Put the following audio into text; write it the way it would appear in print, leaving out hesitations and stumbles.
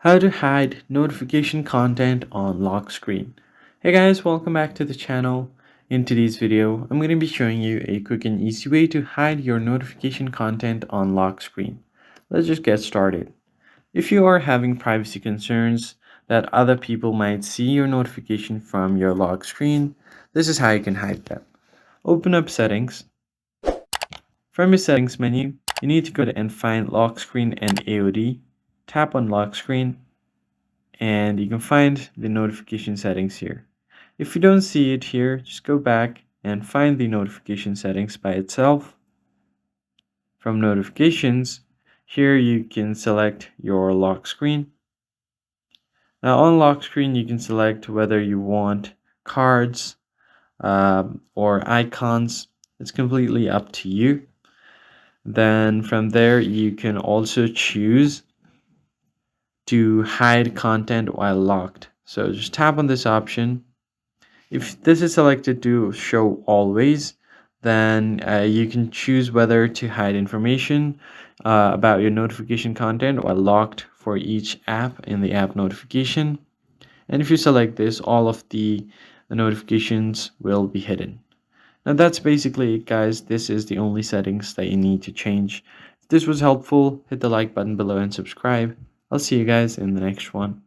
How to hide notification content on lock screen. Hey guys, welcome back to the channel. In today's video, I'm going to be showing you a quick and easy way to hide your notification content on lock screen. Let's just get started. If you are having privacy concerns that other people might see your notification from your lock screen, this is how you can hide them. Open up settings. From your settings menu, you need to go and find lock screen and AOD. Tap on lock screen and you can find the notification settings here. If you don't see it here, just go back and find the notification settings by itself. From notifications, here you can select your lock screen. Now on lock screen, you can select whether you want cards or icons. It's completely up to you. Then from there, you can also choose to hide content while locked. So just tap on this option. If this is selected to show always, then you can choose whether to hide information about your notification content while locked for each app in the app notification. And if you select this, all of the notifications will be hidden. Now that's basically it, guys. This is the only settings that you need to change. If this was helpful, hit the like button below and subscribe. I'll see you guys in the next one.